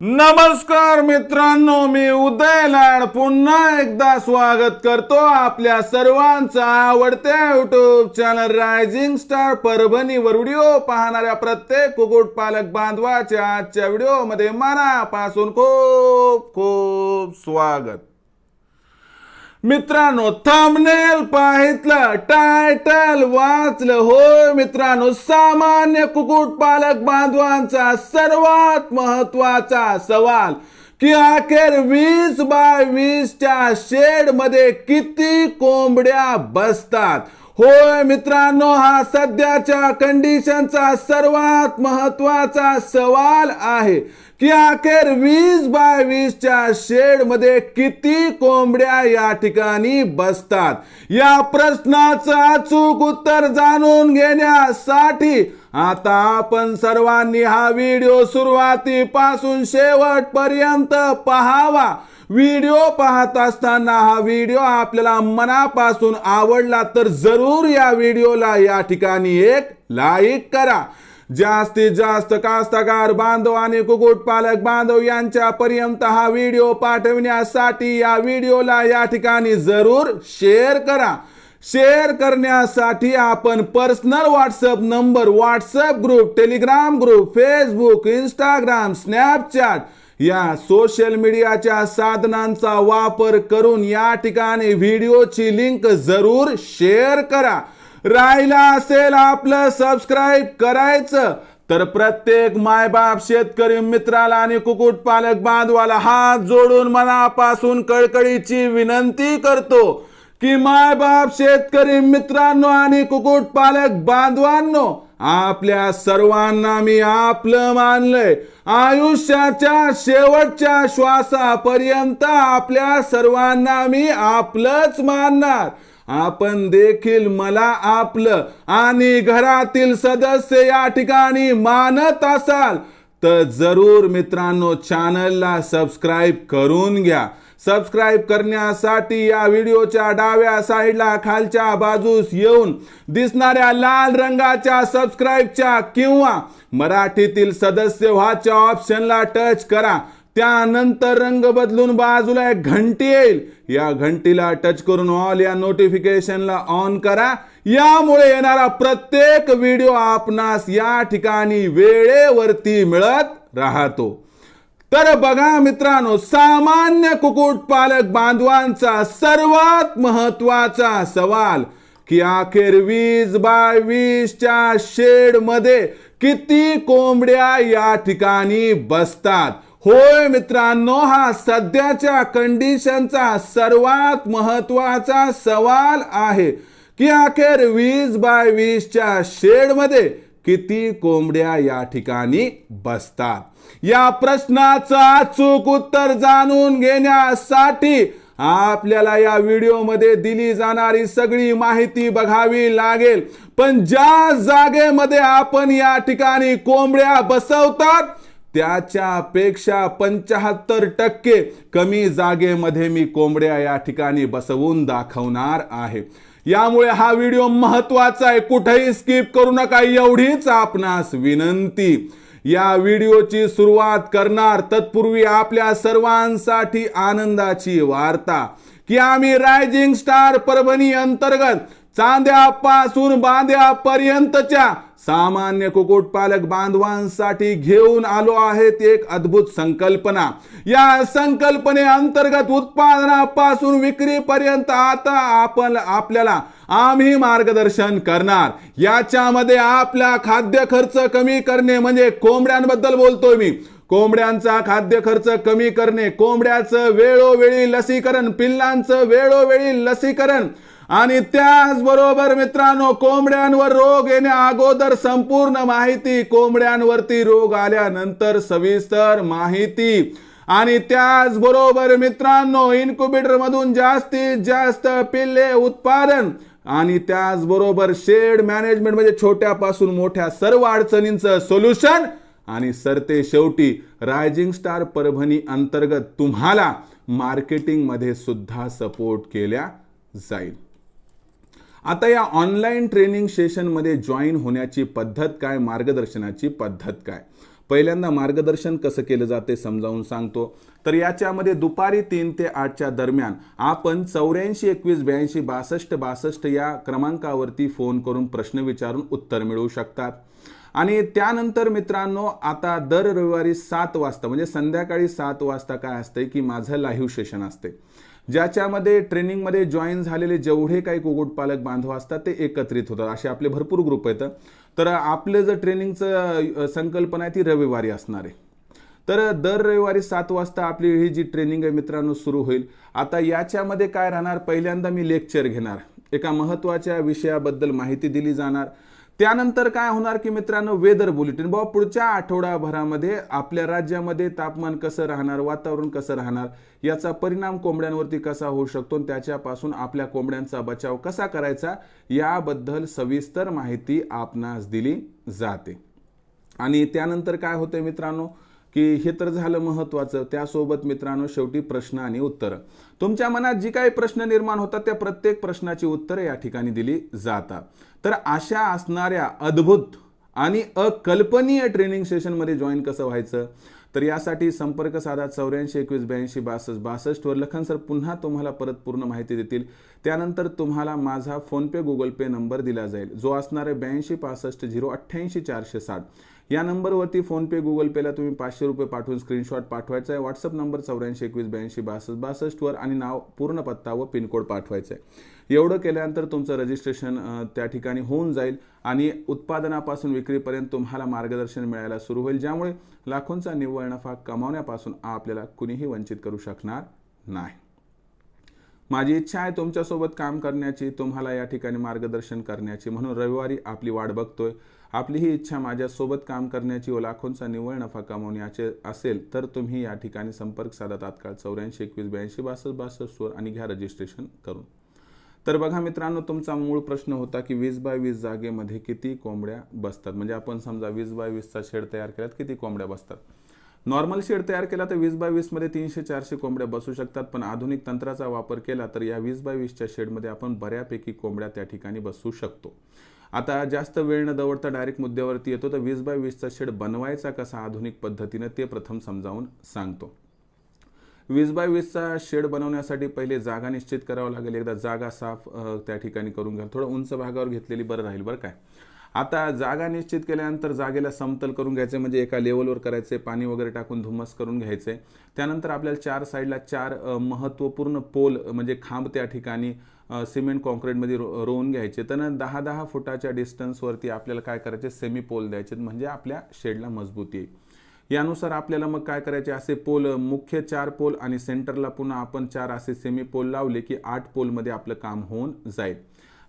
नमस्कार मित्रांनो, मी उदय लाड पुन्हा एकदा स्वागत करतो आपल्या सर्वांचा आवडत्या युट्यूब चॅनल रायझिंग स्टार परभणीवर व्हिडिओ पाहणाऱ्या प्रत्येक कुक्कुटपालक बांधवाच्या आजच्या व्हिडिओमध्ये मनापासून खूप खूप स्वागत. मित्रांनो, थंबनेल पाहितलं, टायटल वाचलं. होय मित्रांनो, सामान्य कुक्कुटपालक बांधवांचा सर्वात महत्वाचा सवाल की अखेर 20 बाय 20च्या शेड मध्ये किती कोंबड्या बसतात. होय मित्रांनो, हा सध्याच्या कंडिशनचा सर्वात महत्वाचा सवाल आहे की अखेर 20 बाय 20च्या शेड मध्ये किती कोंबड्या या ठिकाणी बसतात. या प्रश्नाचं अचूक उत्तर जाणून घेण्यासाठी आता आपण सर्वांनी हा व्हिडिओ सुरुवातीपासून शेवटपर्यंत पाहावा. व्हिडिओ पाहत असताना हा व्हिडिओ आपल्याला मनापासून आवडला तर जरूर या व्हिडिओला या ठिकाणी एक लाईक करा. जास्तीत जास्त कास्तकार बांधव आणि कुक्कुटपालक बांधव यांच्यापर्यंत हा व्हिडिओ पाठवण्यासाठी या व्हिडिओला या ठिकाणी जरूर शेअर करा. शेअर करण्यासाठी आपण personal WhatsApp number, WhatsApp group, Telegram group, Facebook, Instagram, Snapchat या सोशल मीडियाच्या साधनांचा वापर करून या ठिकाणी व्हिडिओची लिंक जरूर शेअर करा. राहिला असेल आपलं सबस्क्राईब करायचं तर प्रत्येक मायबाप शेतकरी मित्राला आणि कुक्कुटपालक बांधवाला हात जोडून मनापासून कळकळीची विनंती करतो की मायबाप शेतकरी मित्रांनो आणि कुक्कुटपालक बांधवांनो, आपल्या सर्वांना मी आपलं मानलंय. आयुष्याच्या शेवटच्या श्वासापर्यंत आपल्या सर्वांना मी आपलंच मानणार. आपण देखील मला आपलं आणि घरातील सदस्य या ठिकाणी मानत असाल तर जरूर मित्रांनो चॅनलला सबस्क्राईब करून घ्या. सबस्क्राईब करण्यासाठी या व्हिडिओच्या डाव्या साईडला खालच्या बाजूस येऊन दिसणाऱ्या लाल रंगाच्या सबस्क्राईबच्या किंवा मराठीतील सदस्य व्हाच्या ऑप्शनला टच करा. त्यानंतर रंग बदलून बाजूला एक घंटी येईल, या घंटीला टच करून ऑल या नोटिफिकेशनला ऑन करा. यामुळे येणारा प्रत्येक व्हिडिओ आपणास या ठिकाणी वेळेवरती मिळत राहतो. तर बघा मित्रांनो, सामान्य कुक्कुटपालक बांधवांचा सर्वात महत्वाचा सवाल की अखेर 20 बाय 20च्या शेड मध्ये किती कोंबड्या या ठिकाणी बसतात. होय मित्रांनो, हा सध्याच्या कंडिशनचा सर्वात महत्वाचा सवाल आहे की अखेर 20 बाय 20च्या शेड मध्ये किती कोंबड्या या ठिकाणी बसतात. या प्रश्नाचं अचूक उत्तर जाणून घेण्यासाठी आपल्याला या व्हिडिओमध्ये दिली जाणारी सगळी माहिती बघावी लागेल. पण ज्या जागेमध्ये आपण या ठिकाणी कोंबड्या बसवतात त्याच्यापेक्षा 75% कमी जागेमध्ये मी कोंबड्या या ठिकाणी बसवून दाखवणार आहे. यामुळे हा व्हिडिओ महत्वाचा आहे, कुठेही स्किप करू नका एवढीच आपणास विनंती. या व्हिडिओची सुरुवात करणार तत्पूर्वी आपल्या सर्वांसाठी आनंदाची वार्ता की आम्ही रायझिंग स्टार परभणी अंतर्गत चांद्यापासून बांद्यापर्यंतच्या सामान्य कुक्कुटपालक बांधवांसाठी घेऊन आलो आहेत एक अद्भुत संकल्पना. या संकल्पनेअंतर्गत उत्पादनापासून विक्रीपर्यंत आता आपल्याला आम्ही मार्गदर्शन करणार. याच्यामध्ये आपला खाद्य खर्च कमी करणे म्हणजे कोंबड्यांबद्दल बोलतोय मी. कोंबड्यांचा खाद्य खर्च कमी करणे, कोंबड्याचं वेळोवेळी लसीकरण, पिल्लांचं वेळोवेळी लसीकरण आणि त्याचबरोबर मित्रांनो कोंबड्यांवर रोग येण्या अगोदर संपूर्ण माहिती, कोंबड्यांवरती रोग आल्यानंतर सविस्तर माहिती आणि त्याचबरोबर मित्रांनो इन्क्युबेटर मधून जास्तीत जास्त पिल्ले उत्पादन आणि त्याचबरोबर शेड मॅनेजमेंट म्हणजे छोट्यापासून मोठ्या सर्व अडचणींचं सोल्युशन आणि सरते शेवटी रायझिंग स्टार परभणी अंतर्गत तुम्हाला मार्केटिंग मध्ये सुद्धा सपोर्ट केल्या जाईल. आता या ऑनलाईन ट्रेनिंग सेशन मध्ये जॉईन होण्याची पद्धत काय, मार्गदर्शनाची पद्धत काय पहिल्यांदा मार्गदर्शन कसं केलं जाते समजावून सांगतो. तर याच्यामध्ये दुपारी 3 ते 8च्या दरम्यान आपण 84 21 82 62 62 या क्रमांकावरती फोन करून प्रश्न विचारून उत्तर मिळवू शकतात. आणि त्यानंतर मित्रांनो, आता दर रविवारी 7 वाजता म्हणजे संध्याकाळी 7 वाजता काय असते की माझं लाईव्ह सेशन असते, ज्याच्यामध्ये ट्रेनिंगमध्ये जॉईन झालेले जेवढे काही कुक्कुटपालक बांधव असतात ते एकत्रित होतात. असे आपले भरपूर ग्रुप आहेत. तर आपलं जर ट्रेनिंगचं संकल्पना आहे ती रविवारी असणार आहे. तर दर रविवारी 7 वाजता आपली ही जी ट्रेनिंग आहे मित्रांनो सुरू होईल. आता याच्यामध्ये काय राहणार, पहिल्यांदा मी लेक्चर घेणार, एका महत्त्वाच्या विषयाबद्दल माहिती दिली जाणार. त्यानंतर काय होणार की मित्रांनो, वेदर बुलेटिन, बाबा पुढच्या आठवडाभरामध्ये आपल्या राज्यामध्ये तापमान कसं राहणार, वातावरण कसं राहणार, याचा परिणाम कोंबड्यांवरती कसा होऊ शकतो आणि त्याच्यापासून आपल्या कोंबड्यांचा बचाव कसा करायचा याबद्दल सविस्तर माहिती आपणास दिली जाते. आणि त्यानंतर काय होते मित्रांनो की हे तर झालं महत्त्वाचं. त्यासोबत मित्रांनो शेवटी प्रश्न आणि उत्तरं. तुमच्या मनात जी काही प्रश्न निर्माण होतात त्या प्रत्येक प्रश्नाची उत्तरं या ठिकाणी दिली जातात. तर अशा असणाऱ्या अद्भुत आणि अकल्पनीय ट्रेनिंग सेशनमध्ये जॉईन कसं व्हायचं, तर यासाठी संपर्क साधा 84 21 82 62 62 वर. लखन सर पुन्हा तुम्हाला परत पूर्ण माहिती देतील. त्यानंतर तुम्हाला माझा फोनपे गुगल पे नंबर दिला जाईल, जो असणार आहे 82 65 088 460. या नंबरवरती फोनपे गुगल पेला तुम्ही 500 रुपये पाठवून स्क्रीनशॉट पाठवायचा आहे. व्हॉट्सअप नंबर 84 21 82 62 62 वर आणि नाव, पूर्ण पत्ता व पिनकोड पाठवायचं आहे. एवढं केल्यानंतर तुमचं रजिस्ट्रेशन त्या ठिकाणी होऊन जाईल आणि उत्पादनापासून विक्रीपर्यंत तुम्हाला मार्गदर्शन मिळायला सुरू होईल, ज्यामुळे लाखोंचा निव्वळ नफा कमावण्यापासून आपल्याला कुणीही वंचित करू शकणार नाही. माझी इच्छा आहे तुमच्यासोबत काम करण्याची, तुम्हाला या ठिकाणी मार्गदर्शन करण्याची, म्हणून रविवारी आपली वाट बघतोय. आपली ही इच्छा माझ्यासोबत काम करण्याची व लाखोंचा निव्वळ नफा कमावण्याचे असेल तर तुम्ही या ठिकाणी संपर्क साधा तात्काळ 84 21 82 62 62 वर आणि घ्या रजिस्ट्रेशन करून. तर बघा मित्रांनो, तुमचा मूळ प्रश्न होता की 20 बाय 20 जागेमध्ये किती कोंबड्या बसतात. म्हणजे आपण समजा 20 बाय 20चा शेड तयार केलात, किती कोंबड्या बसतात. नॉर्मल शेड तयार केला तर 20 बाय 20 मध्ये 300 400 कोंबड्या बसू शकतात. पण आधुनिक तंत्राचा वापर केला तर या 20 बाय 20च्या शेडमध्ये आपण बऱ्यापैकी कोंबड्या त्या ठिकाणी बसू शकतो. आता जास्त वेळ न दवडता डायरेक्ट मुद्द्यावरती येतो. तर 20 बाय 20चा शेड बनवायचा कसा आधुनिक पद्धतीने ते प्रथम समजावून सांगतो. 20 बाय 20चा शेड बनवण्यासाठी पहिले जागा निश्चित करावं लागेल. एकदा जागा साफ त्या ठिकाणी करून घ्या. थोडं उंच भागावर घेतलेली बरं राहील बरं काय. आता जागा निश्चित केल्यानंतर जागेला समतल करून घ्यायचे, म्हणजे एका लेवलवर करायचे, पाणी वगैरे टाकून धुम्मस करून घ्यायचे. त्यानंतर आपल्याला 4 साईडला 4 महत्त्वपूर्ण पोल म्हणजे खांब त्या ठिकाणी सिमेंट कॉन्क्रीटमध्ये रोवून घ्यायचे. तर 10-10 फुटाच्या डिस्टन्सवरती आपल्याला काय करायचे, सेमी पोल द्यायचे, म्हणजे आपल्या शेडला मजबूती येईल. यानुसार आपल्याला मग काय करायचे, असे पोल, मुख्य 4 पोल आणि सेंटरला पुन्हा आपण 4 असे सेमी पोल लावले की 8 पोलमध्ये आपलं काम होऊन जाईल.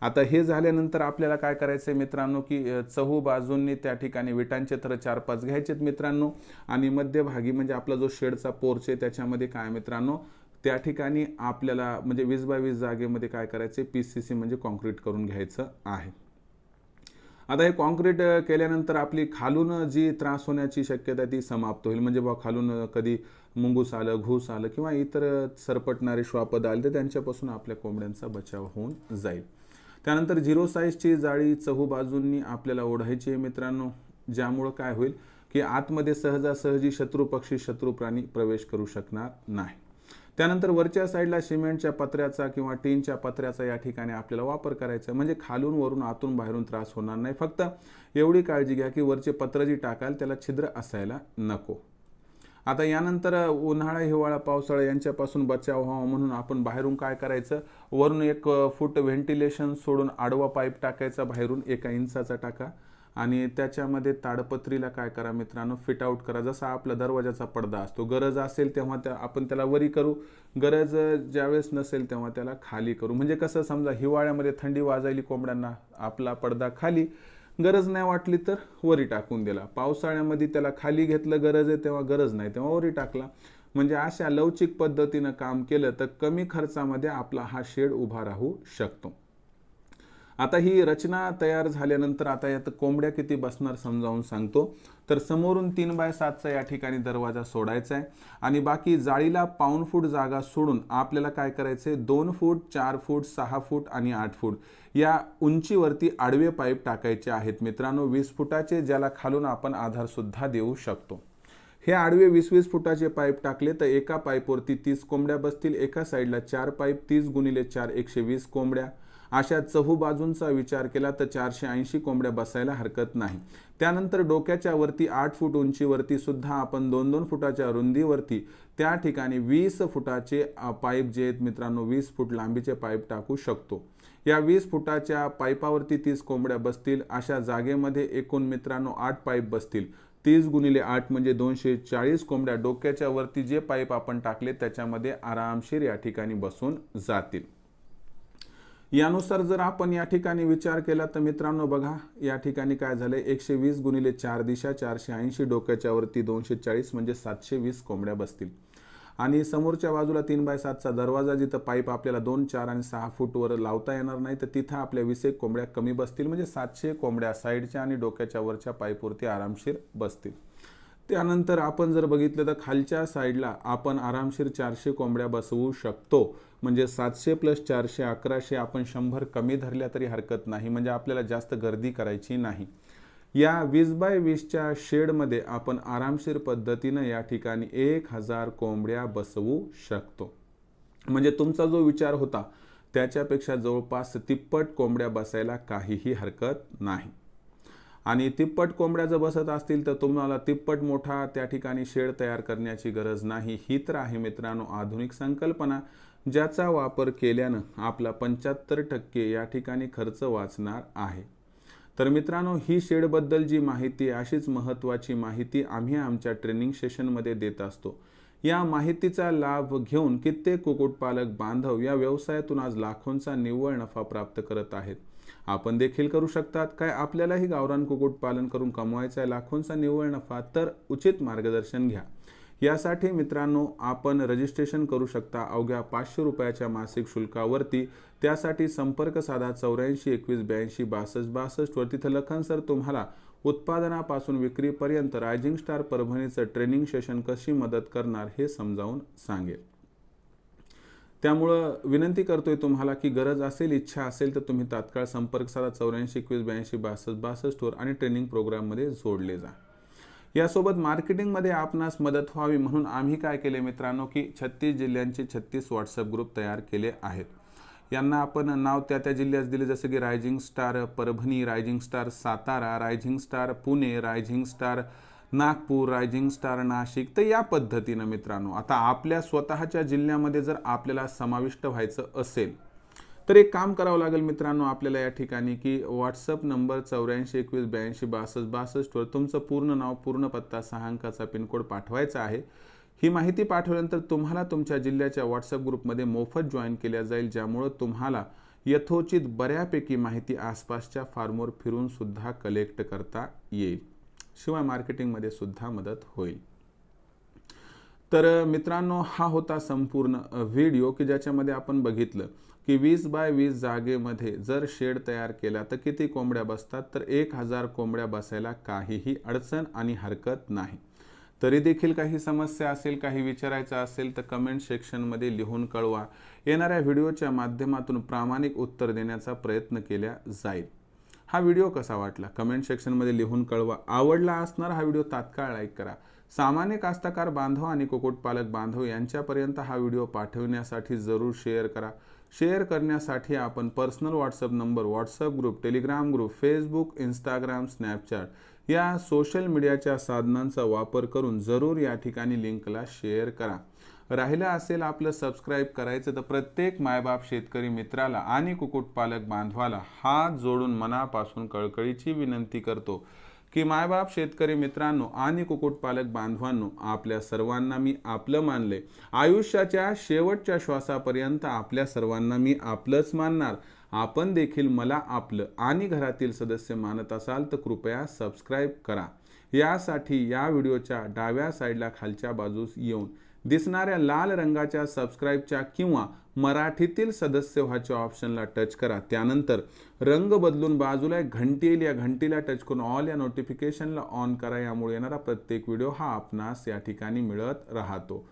आता हे झाल्यानंतर आपल्याला काय करायचं आहे मित्रांनो की चहू बाजूंनी त्या ठिकाणी विटांचे थर 4-5 घ्यायचेत मित्रांनो. आणि मध्यभागी म्हणजे आपला जो शेडचा पोर्च आहे त्याच्यामध्ये काय मित्रांनो, त्या ठिकाणी आपल्याला म्हणजे 20 बाय 20 जागेमध्ये काय करायचे, PCC म्हणजे कॉन्क्रीट करून घ्यायचं आहे. आता हे कॉन्क्रीट केल्यानंतर आपली खालून जी त्रास होण्याची शक्यता ती समाप्त होईल. म्हणजे बाबा खालून कधी मुंगूस आलं, घूस आलं किंवा इतर सरपटणारे श्वापद आले तर त्यांच्यापासून आपल्या कोंबड्यांचा बचाव होऊन जाईल. त्यानंतर 0 साईजची जाळी चहू बाजूंनी आपल्याला ओढायची आहे मित्रांनो, ज्यामुळं काय होईल की आतमध्ये सहजासहजी शत्रू पक्षी, शत्रू प्राणी प्रवेश करू शकणार नाही. त्यानंतर वरच्या साईडला सिमेंटच्या पत्र्याचा किंवा टीनच्या पत्र्याचा या ठिकाणी आपल्याला वापर करायचा, म्हणजे खालून वरून आतून बाहेरून त्रास होणार नाही. फक्त एवढी काळजी घ्या की वरचे पत्र जी टाकाल त्याला छिद्र असायला नको. आता यानंतर उन्हाळा, हिवाळा, पावसाळा यांच्यापासून बचाव व्हावा म्हणून आपण बाहेरून काय करायचं, वरून 1 फूट व्हेंटिलेशन सोडून आडवा पाईप टाकायचा, बाहेरून 1 इंचाचा टाका आणि त्याच्यामध्ये ताडपत्रीला काय करा मित्रांनो, फिट आउट करा. जसा आपला दरवाजाचा पडदा असतो, गरज असेल तेव्हा आपण त्याला वरी करू, गरज ज्यावेळेस नसेल तेव्हा त्याला खाली करू. म्हणजे कसं, समजा हिवाळ्यामध्ये थंडी वाजायली कोंबड्यांना, आपला पडदा खाली, गरज नाही वाटली तर वरी टाकून दिला. पावसाळ्यामध्ये त्याला खाली घेतलं, गरज आहे तेव्हा, गरज नाही तेव्हा वरी टाकला. म्हणजे अशा लवचिक पद्धतीनं काम केलं तर कमी खर्चामध्ये आपला हा शेड उभा राहू शकतो. आता ही रचना तयार झाल्यानंतर आता यात कोंबड्या किती बसणार समजावून सांगतो. तर समोरून 3x7चा या ठिकाणी दरवाजा सोडायचा आहे आणि बाकी जाळीला पाऊण फूट जागा सोडून आपल्याला काय करायचंय 2 फूट, 4 फूट, 6 फूट आणि 8 फूट या उंचीवरती आडवे पाईप टाकायचे आहेत मित्रांनो, 20 फुटाचे, ज्याला खालून आपण आधार सुद्धा देऊ शकतो. हे आडवे 20-20 फुटाचे पाईप टाकले तर एका पाईपवरती 30 कोंबड्या बसतील. एका साईडला 4 पाईप, 30 गुणिले 4 120 कोंबड्या. अशा चहूबाजूंचा विचार केला तर 480 कोंबड्या बसायला हरकत नाही. त्यानंतर डोक्याच्या वरती 8 फूट उंचीवरती सुद्धा आपण 2-2 फुटाच्या रुंदीवरती त्या ठिकाणी 20 फुटाचे पाईप जे आहेत मित्रांनो 20 फूट लांबीचे पाईप टाकू शकतो. या 20 फुटाच्या पाईपावरती 30 कोंबड्या बसतील. अशा जागेमध्ये एकूण मित्रांनो 8 पाईप बसतील. 30 गुणिले 8 म्हणजे 240 कोंबड्या डोक्याच्या वरती जे पाईप आपण टाकले त्याच्यामध्ये आरामशीर या ठिकाणी बसून जातील. यानुसार जर आपण या ठिकाणी विचार केला तर मित्रांनो बघा या ठिकाणी काय झालंय 120 गुणिले 4 दिशा 480 डोक्याच्या वरती 240 म्हणजे 720 कोंबड्या बसतील. आणि समोरच्या बाजूला 3x7चा दरवाजा, जिथं पाईप आपल्याला 2, 4 आणि 6 फूटवर लावता येणार नाही तर तिथं आपल्या 20 कोंबड्या कमी बसतील म्हणजे 700 कोंबड्या साईडच्या आणि डोक्याच्या वरच्या पाईपवरती आरामशीर बसतील. त्यानंतर आपण जर बघितलं तर खालच्या साईडला आपण आरामशीर 400 कोंबड्या बसवू शकतो. म्हणजे 700 + 400 1100, आपण 100 कमी धरल्या तरी हरकत नाही, म्हणजे आपल्याला जास्त गर्दी करायची नाही. या 20x20च्या शेडमध्ये आपण आरामशीर पद्धतीनं या ठिकाणी 1000 कोंबड्या बसवू शकतो. म्हणजे तुमचा जो विचार होता त्याच्यापेक्षा जवळपास तिप्पट कोंबड्या बसायला काहीही हरकत नाही. आणि तिप्पट कोंबड्या जर बसत असतील तर तुम्हाला तिप्पट मोठा त्या ठिकाणी शेड तयार करण्याची गरज नाही. ही तर आहे मित्रांनो आधुनिक संकल्पना, ज्याचा वापर केल्यानं आपला 75% या ठिकाणी खर्च वाचणार आहे. तर मित्रांनो ही शेडबद्दल जी माहिती अशीच महत्त्वाची माहिती आम्ही आमच्या ट्रेनिंग सेशनमध्ये देत असतो. या माहितीचा लाभ घेऊन कित्येक कुक्कुटपालक बांधव या व्यवसायातून आज लाखोंचा निव्वळ नफा प्राप्त करत आहेत. आपण देखील करू शकतात. काय आपल्यालाही गावरान कुक्कुटपालन करून कमवायचा आहे लाखोंचा निव्वळ नफा? तर उचित मार्गदर्शन घ्या. यासाठी मित्रांनो आपण रजिस्ट्रेशन करू शकता अवघ्या 500 रुपयाच्या मासिक शुल्कावरती. त्यासाठी संपर्क साधा 84 21 82 62 62 वर. तिथं लखन सर तुम्हाला उत्पादनापासून विक्रीपर्यंत रायझिंग स्टार परभणीचं ट्रेनिंग सेशन कशी मदत करणार हे समजावून सांगेल. त्यामुळं विनंती करतोय तुम्हाला की गरज असेल, इच्छा असेल तर तुम्ही तात्काळ संपर्क साधा 84 21 82 62 62 वर आणि ट्रेनिंग प्रोग्राममध्ये जोडले जा. यासोबत मार्केटिंगमध्ये आपणास मदत व्हावी म्हणून आम्ही काय केले मित्रांनो की 36 जिल्ह्यांचे 36 व्हॉट्सअप ग्रुप तयार केले आहेत. यांना आपण नाव त्या त्या जिल्ह्यात दिले, जसं की rising star Parbhani, rising star Satara, rising star Pune, rising star Nagpur, rising star Nashik. तर या पद्धतीनं मित्रांनो आता आपल्या स्वतःच्या जिल्ह्यामध्ये जर आपल्याला समाविष्ट व्हायचं असेल तर एक काम करावं लागेल मित्रांनो आपल्याला या ठिकाणी की व्हॉट्सअप नंबर 84 21 82 62 62 वर तुमचं पूर्ण नाव, पूर्ण पत्ता, 6 अंकाचा पिनकोड पाठवायचा आहे. ही माहिती पाठवल्यानंतर तुम्हाला तुमच्या जिल्ह्याच्या व्हॉट्सअप ग्रुपमध्ये मोफत जॉईन केल्या जाईल, ज्यामुळे तुम्हाला यथोचित बऱ्यापैकी माहिती आसपासच्या फार्मवर फिरून सुद्धा कलेक्ट करता येईल. शिवाय मार्केटिंगमध्ये सुद्धा मदत होईल. तर मित्रांनो हा होता संपूर्ण व्हिडिओ की ज्याच्यामध्ये आपण बघितलं की 20x20 जागेमध्ये जर शेड तयार केला तर किती कोंबड्या बसतात. तर 1000 कोंबड्या बसायला काहीही अडचण आणि हरकत नाही. तरी देखील काही समस्या असेल, काही विचारायचं असेल तर कमेंट सेक्शनमध्ये लिहून कळवा. येणाऱ्या व्हिडिओच्या माध्यमातून प्रामाणिक उत्तर देण्याचा प्रयत्न केला जाईल. हा व्हिडिओ कसा वाटला कमेंट सेक्शनमध्ये लिहून कळवा. आवडला असणार हा व्हिडिओ तात्काळ लाईक करा. सामान्य कास्तकार बांधव आणि कुक्कुटपालक बांधव यांच्यापर्यंत हा व्हिडिओ पाठवण्यासाठी जरूर शेअर करा. शेअर करण्यासाठी आपण personal WhatsApp number, WhatsApp group, Telegram group, Facebook, Instagram, Snapchat या सोशल मीडियाच्या साधनांचा वापर करून जरूर या ठिकाणी लिंकला शेअर करा. राहिलं असेल आपलं सबस्क्राईब करायचं तर प्रत्येक मायबाप शेतकरी मित्राला आणि कुक्कुटपालक बांधवाला हात जोडून मनापासून कळकळीची विनंती करतो की मायबाप शेतकरी मित्रांनो आणि कुक्कुटपालक बांधवांनो, आपल्या सर्वांना मी आपलं मानले. आयुष्याच्या शेवटच्या श्वासापर्यंत आपल्या सर्वांना मी आपलंच मानणार. आपण देखील मला आपलं आणि घरातील सदस्य मानत असाल तर कृपया सबस्क्राईब करा. यासाठी या व्हिडिओच्या डाव्या साईडला खालच्या बाजूस येऊन दिसणाऱ्या लाल रंगाच्या सबस्क्राईबच्या किंवा मराठीतील सदस्य व्हायच्या ऑप्शनला टच करा. त्यानंतर रंग बदलून बाजूला एक घंटी येईल, या घंटीला टच करून ऑल या नोटिफिकेशनला ऑन करा. यामुळे येणारा प्रत्येक व्हिडिओ हा आपणास या ठिकाणी मिळत राहतो.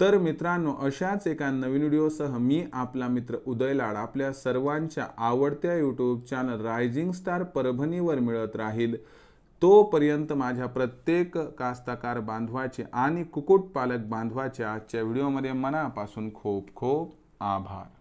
तर मित्रांनो, अशाच एका नवीन व्हिडिओसह मी आपला मित्र उदय लाड आपल्या सर्वांच्या आवडत्या यूट्यूब चॅनल रायझिंग स्टार परभणीवर मिळत राहील. तोपर्यंत माझ्या प्रत्येक कास्तकार बांधवाचे आणि कुक्कुटपालक बांधवाचे आजच्या व्हिडिओमध्ये मनापासून खूप खूप आभार.